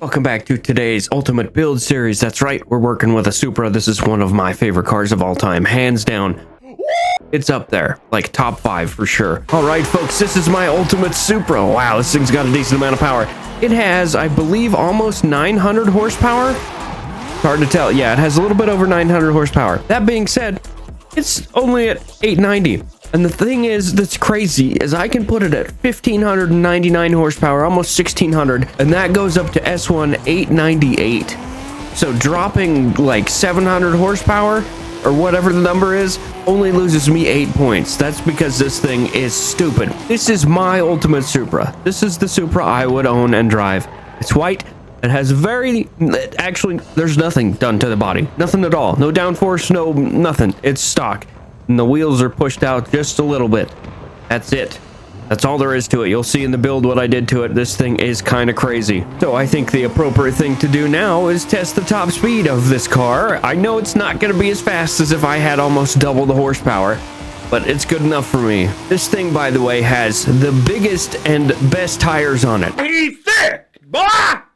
Welcome back to today's Ultimate Build series. That's right, we're working with a Supra. This is one of my favorite cars of all time, hands down. It's up there, like top 5 for sure. All right, folks, this is my Ultimate Supra. Wow, this thing's got a decent amount of power. It has, I believe, almost 900 horsepower. It's hard to tell. Yeah, it has a little bit over 900 horsepower. That being said, it's only at 890. And the thing is, that's crazy, is I can put it at 1,599 horsepower, almost 1,600, and that goes up to S1 898. So dropping like 700 horsepower, or whatever the number is, only loses me 8 points. That's because this thing is stupid. This is my Ultimate Supra. This is the Supra I would own and drive. It's white. It has actually, there's nothing done to the body. Nothing at all. No downforce, no nothing. It's stock. And the wheels are pushed out just a little bit. That's it. That's all there is to it. You'll see in the build what I did to it. This thing is kind of crazy. So I think the appropriate thing to do now is test the top speed of this car. I know it's not going to be as fast as if I had almost double the horsepower, but it's good enough for me. This thing, by the way, has the biggest and best tires on it. He's thick, boy!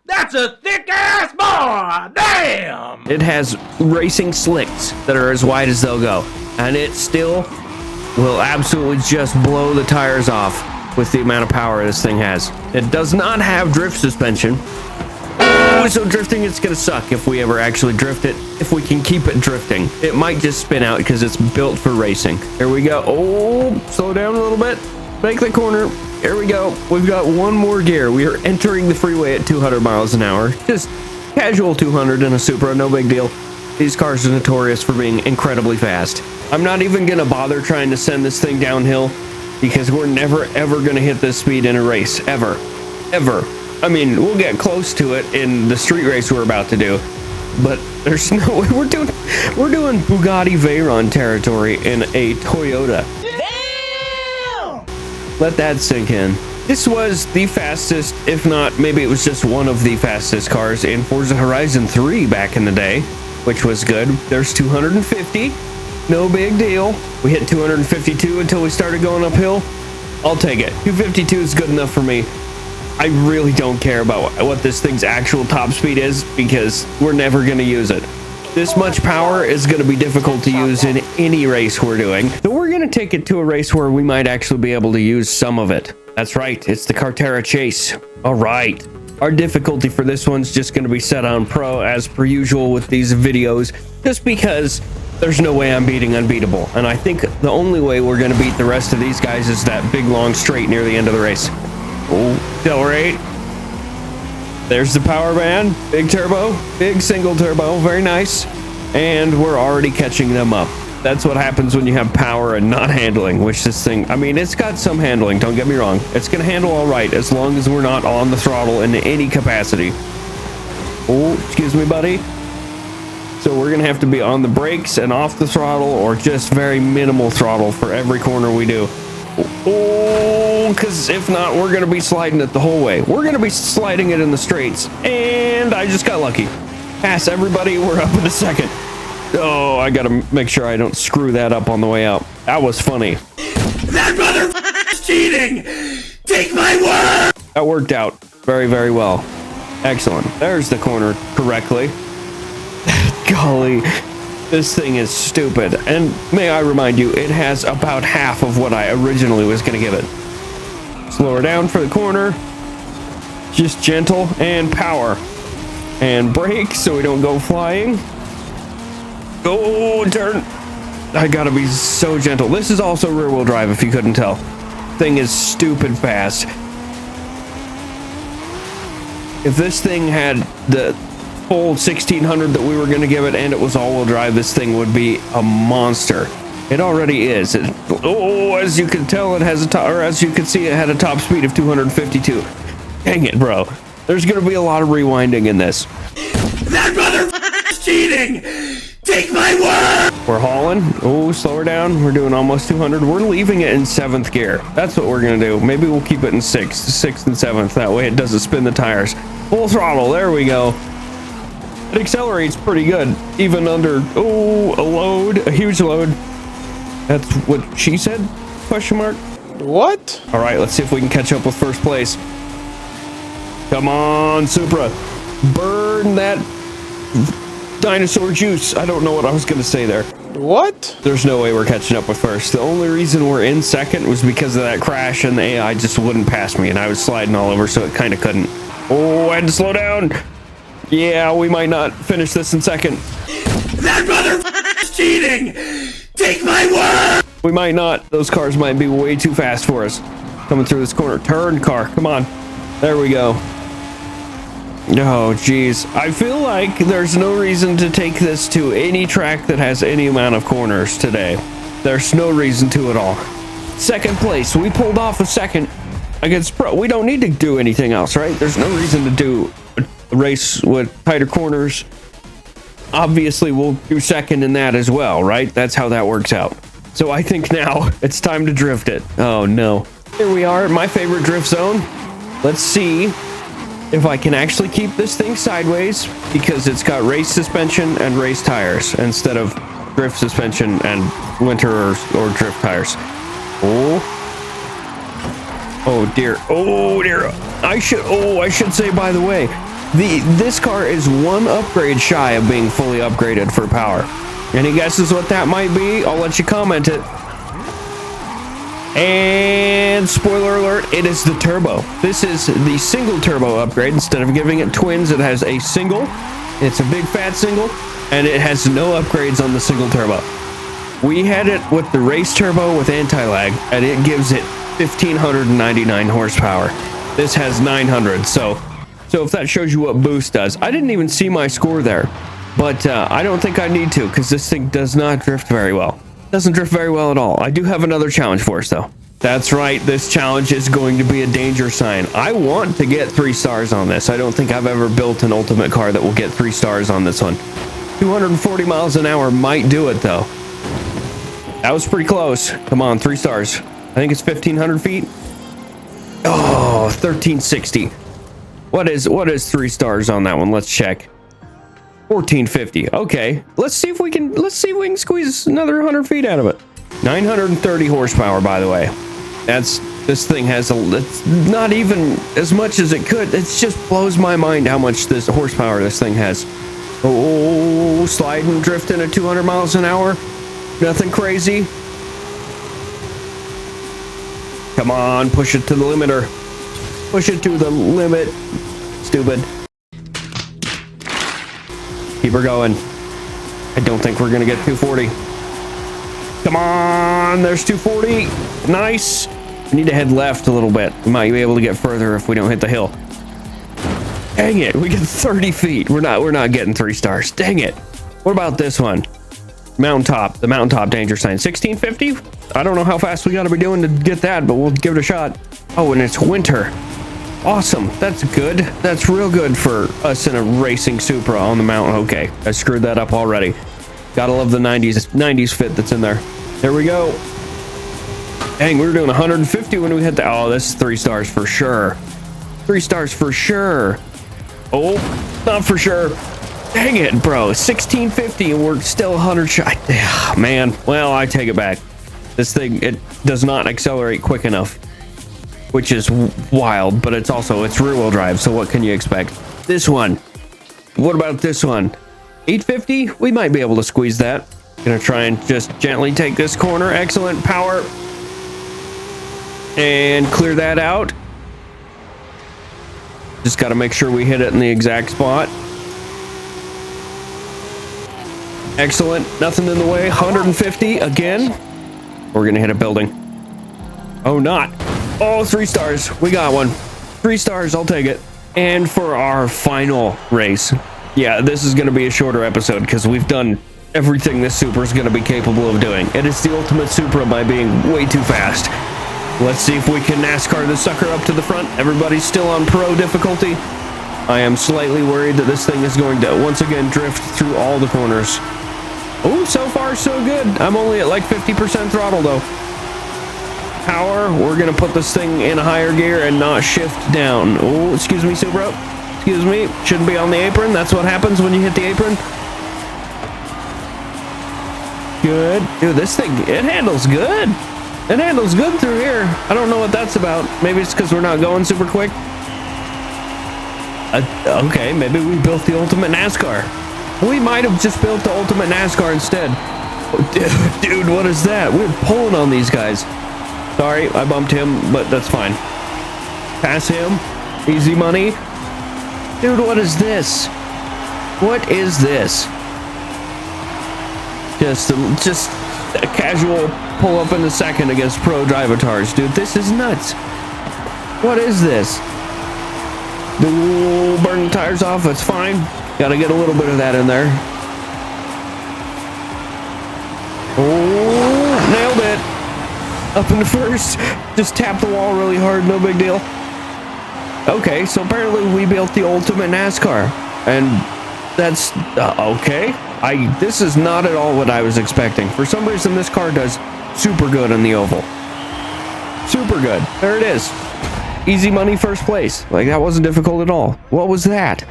That's a thick-ass boy! Damn! It has racing slicks that are as wide as they'll go, and it still will absolutely just blow the tires off with the amount of power this thing has. It does not have drift suspension. Oh, so drifting, it's gonna suck if we ever actually drift it. If we can keep it drifting, it might just spin out because it's built for racing. Here we go. Oh, slow down a little bit. Make the corner. Here we go. We've got one more gear. We are entering the freeway at 200 miles an hour. Just casual 200 in a Supra, no big deal. These cars are notorious for being incredibly fast. I'm not even gonna bother trying to send this thing downhill because we're never ever gonna hit this speed in a race, ever. I mean, we'll get close to it in the street race we're about to do, but there's no way. We're doing Bugatti Veyron territory in a Toyota. Let that sink in. This was the fastest, if not, maybe it was just one of the fastest cars in Forza Horizon 3 back in the day, which was good. There's 250, no big deal. We hit 252 until we started going uphill. I'll take it. 252 is good enough for me. I really don't care about what this thing's actual top speed is because we're never going to use it. This much power is going to be difficult to use in any race we're doing. So we're going to take it to a race where we might actually be able to use some of it. That's right, it's the Cartera Chase. All right. Our difficulty for this one's just going to be set on Pro as per usual with these videos, just because there's no way I'm beating unbeatable. And I think the only way we're going to beat the rest of these guys is that big long straight near the end of the race. Oh, accelerate. There's the power band, big turbo, big single turbo, very nice. And we're already catching them up. That's what happens when you have power and not handling, which this thing, I mean, it's got some handling, don't get me wrong. It's gonna handle all right as long as we're not on the throttle in any capacity. Oh, excuse me, buddy. So we're gonna have to be on the brakes and off the throttle or just very minimal throttle for every corner we do. Oh, because if not, we're going to be sliding it the whole way. We're going to be sliding it in the straights. And I just got lucky. Pass everybody. We're up in a second. Oh, I got to make sure I don't screw that up on the way out. That was funny. That motherfucker's cheating! Take my word! That worked out very, very well. Excellent. There's the corner correctly. Golly. This thing is stupid, and may I remind you, it has about half of what I originally was going to give it. Slow her down for the corner. Just gentle and power. And brake so we don't go flying. Go, turn. I gotta be so gentle. This is also rear-wheel drive, if you couldn't tell. Thing is stupid fast. If this thing had the full 1600 that we were going to give it and it was all-wheel drive, this thing would be a monster. It already is. As you can tell, it has as you can see, it had a top speed of 252. Dang it, bro. There's going to be a lot of rewinding in this. That motherfucker's cheating! Take my word! We're hauling. Oh, slow her down. We're doing almost 200. We're leaving it in 7th gear. That's what we're going to do. Maybe we'll keep it in 6th and 7th. That way it doesn't spin the tires. Full throttle. There we go. It accelerates pretty good, even under, a huge load. That's what she said? Question mark. What? All right, let's see if we can catch up with first place. Come on, Supra. Burn that dinosaur juice. I don't know what I was gonna say there. What? There's no way we're catching up with first. The only reason we're in second was because of that crash and the AI just wouldn't pass me and I was sliding all over, so it kind of couldn't. Oh, I had to slow down. Yeah, we might not finish this in second. That motherfucker's cheating! Take my word! We might not. Those cars might be way too fast for us. Coming through this corner. Turn, car. Come on. There we go. Oh, geez. I feel like there's no reason to take this to any track that has any amount of corners today. There's no reason to at all. Second place. We pulled off a second against Pro. We don't need to do anything else, right? There's no reason to do a race with tighter corners. Obviously, we'll do second in that as well, right? That's how that works out. So I think now it's time to drift it. Oh, no. Here we are at my favorite drift zone. Let's see if I can actually keep this thing sideways, because it's got race suspension and race tires instead of drift suspension and winter or drift tires. Oh dear. Oh dear. I should say, by the way, this car is one upgrade shy of being fully upgraded for power. Any guesses what that might be? I'll let you comment it. And spoiler alert, it is the turbo. This is the single turbo upgrade. Instead of giving it twins, it has a single. It's a big fat single, and it has no upgrades on the single turbo. We had it with the race turbo with anti-lag, and it gives it 1,599 horsepower. This has 900, so if that shows you what boost does. I didn't even see my score there, but I don't think I need to, because this thing does not drift very well. Doesn't drift very well at all. I do have another challenge for us, though. That's right, this challenge is going to be a danger sign. I want to get 3 stars on this. I don't think I've ever built an ultimate car that will get 3 stars on this one. 240 miles an hour might do it, though. That was pretty close. Come on, 3 stars. I think it's 1,500 feet. Oh, 1,360. What is 3 stars on that one? Let's check. 1,450. Okay, let's see if we can squeeze another 100 feet out of it. 930 horsepower, by the way. This thing has it's not even as much as it could. It just blows my mind how much this horsepower this thing has. Oh, sliding, drifting at 200 miles an hour. Nothing crazy. Come on, push it to the limiter. Push it to the limit. Stupid. Keep her going. I don't think we're gonna get 240. Come on, there's 240. Nice. We need to head left a little bit. We might be able to get further if we don't hit the hill. Dang it, we get 30 feet. We're not getting 3 stars. Dang it. What about this one? Mountaintop, the mountaintop danger sign. 1650. I don't know how fast we gotta be doing to get that, but we'll give it a shot. Oh, and it's winter. Awesome. That's good. That's real good for us in a racing Supra on the mountain. Okay, I screwed that up already. Gotta love the 90s fit that's in there. There we go. Dang, we were doing 150 when we hit the... Oh, this is 3 stars for sure. 3 stars for sure. Oh, not for sure. Dang it, bro. 1650 and we're still 100 shy. Man, well, I take it back. This thing, it does not accelerate quick enough, which is wild, but it's rear wheel drive, so what can you expect? This one. What about this one? 850? We might be able to squeeze that. Gonna try and just gently take this corner. Excellent power. And clear that out. Just gotta make sure we hit it in the exact spot. Excellent. Nothing in the way. 150 again. We're gonna hit a building. Oh, not. Oh, 3 stars. We got one. 3 stars. I'll take it. And for our final race. Yeah, this is going to be a shorter episode because we've done everything this Supra is going to be capable of doing. It is the ultimate Supra by being way too fast. Let's see if we can NASCAR this sucker up to the front. Everybody's still on pro difficulty. I am slightly worried that this thing is going to once again drift through all the corners. Oh, so far so good. I'm only at like 50% throttle though. Power, we're gonna put this thing in a higher gear and not shift down. Oh, excuse me, Supra. Excuse me. Shouldn't be on the apron. That's what happens when you hit the apron. Good. Dude, this thing, it handles good. It handles good through here. I don't know what that's about. Maybe it's because we're not going super quick. Okay, maybe we built the ultimate NASCAR. We might have just built the ultimate NASCAR instead. Oh, dude, what is that? We're pulling on these guys. Sorry, I bumped him, but that's fine. Pass him. Easy money. Dude, what is this? What is this? Just a casual pull up in the second against pro drivatars. Dude, this is nuts. What is this? Burn the tires off, that's fine. Gotta get a little bit of that in there. Oh, nailed it. Up in the first. Just tap the wall really hard, no big deal. Okay, so apparently we built the ultimate NASCAR. And that's okay. This is not at all what I was expecting. For some reason, this car does super good in the oval. Super good. There it is. Easy money, first place. Like, that wasn't difficult at all. What was that?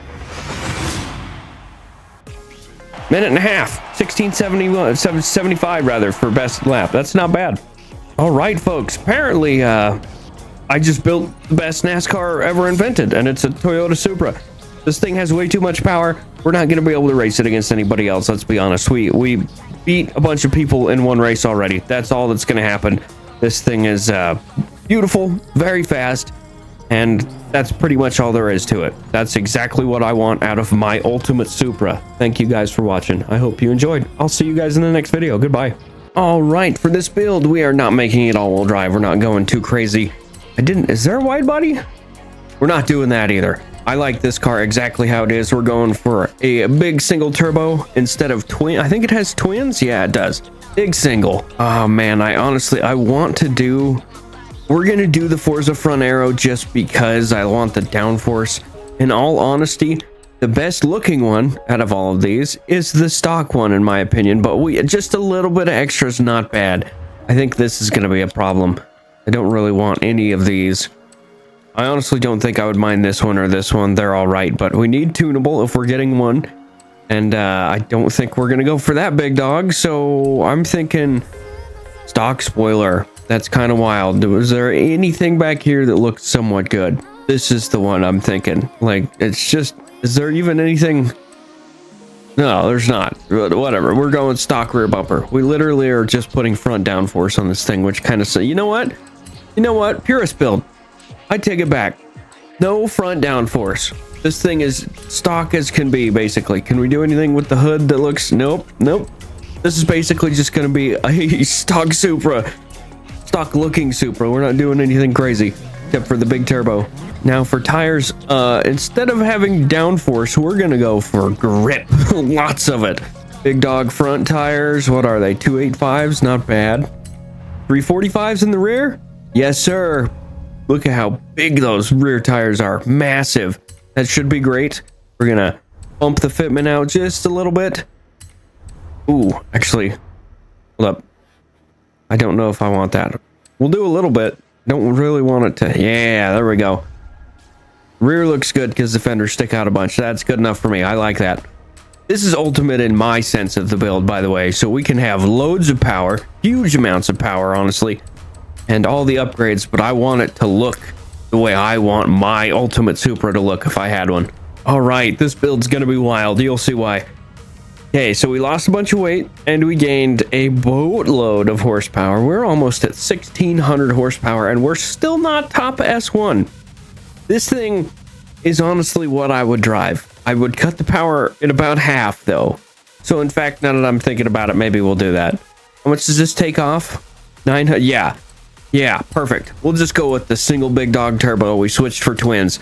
Minute and a half. 16:71, 75 for best lap. That's not bad. All right, folks. Apparently, I just built the best NASCAR ever invented, and it's a Toyota Supra. This thing has way too much power. We're not going to be able to race it against anybody else. Let's be honest. We beat a bunch of people in one race already. That's all that's going to happen. This thing is beautiful, very fast, and that's pretty much all there is to it. That's exactly what I want out of my ultimate Supra. Thank you guys for watching. I hope you enjoyed. I'll see you guys in the next video. Goodbye. All right, for this build, we are not making it all-wheel drive. We're not going too crazy. Is there a wide body? We're not doing that either. I like this car exactly how it is. We're going for a big single turbo instead of twin. I think it has twins. Yeah, it does. Big single. Oh man, I want to do, we're going to do the Forza front aero just because I want the downforce. In all honesty, the best looking one out of all of these is the stock one in my opinion, but just a little bit of extra is not bad. I think this is going to be a problem. I don't really want any of these. I honestly don't think I would mind this one or this one. They're all right, but we need tunable if we're getting one. And I don't think we're going to go for that big dog. So I'm thinking stock spoiler. That's kind of wild. Was there anything back here that looked somewhat good? This is the one I'm thinking. Like, it's just, is there even anything? No, there's not. Whatever. We're going stock rear bumper. We literally are just putting front downforce on this thing, which kind of say, you know what? You know what? Purist build. I take it back. No front downforce. This thing is stock as can be, basically. Can we do anything with the hood that looks... Nope. This is basically just going to be a stock Supra. Stock looking Supra. We're not doing anything crazy except for the big turbo. Now for tires, instead of having downforce, we're going to go for grip. Lots of it. Big dog front tires. What are they? 285s? Not bad. 345s in the rear? Yes, sir. Look at how big those rear tires are. Massive. That should be great. We're gonna bump the fitment out just a little bit. Ooh, actually, hold up. I don't know if I want that. We'll do a little bit. Don't really want it to. Yeah, there we go. Rear looks good because the fenders stick out a bunch. That's good enough for me. I like that. This is ultimate in my sense of the build, by the way. So we can have loads of power, huge amounts of power, honestly, and all the upgrades, but I want it to look the way I want my ultimate Supra to look if I had one. All right, this build's gonna be wild. You'll see why. Okay, so we lost a bunch of weight and we gained a boatload of horsepower. We're almost at 1600 horsepower and we're still not top S1. This thing is honestly what I would drive. I would cut the power in about half though. So in fact, now that I'm thinking about it, maybe we'll do that. How much does this take off? 900. Yeah, perfect. We'll just go with the single big dog turbo. We switched for twins.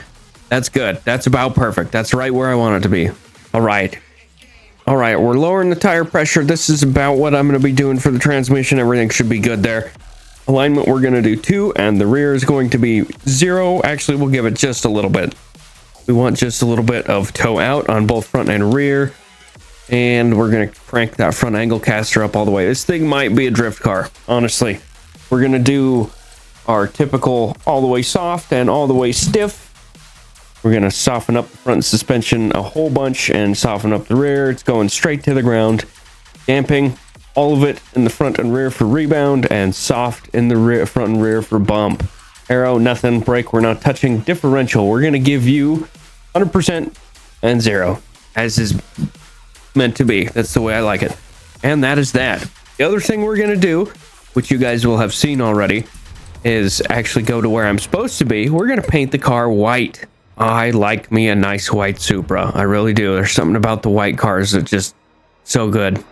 That's good. That's about perfect. That's right where I want it to be. All right, we're lowering the tire pressure. This is about what I'm going to be doing for the transmission. Everything should be good there. Alignment, we're going to do 2, and the rear is going to be 0. Actually, we'll give it just a little bit. We want just a little bit of toe out on both front and rear. And we're going to crank that front angle caster up all the way. This thing might be a drift car, honestly. We're going to do our typical all the way soft and all the way stiff. We're going to soften up the front suspension a whole bunch and soften up the rear. It's going straight to the ground. Damping all of it in the front and rear for rebound and soft in the rear, front and rear for bump. Aero, nothing. Brake, we're not touching. Differential, we're going to give you 100% and 0, as is meant to be. That's the way I like it. And that is that. The other thing we're going to do, which you guys will have seen already, is actually go to where I'm supposed to be. We're going to paint the car white. I like me a nice white Supra. I really do. There's something about the white cars that just so good.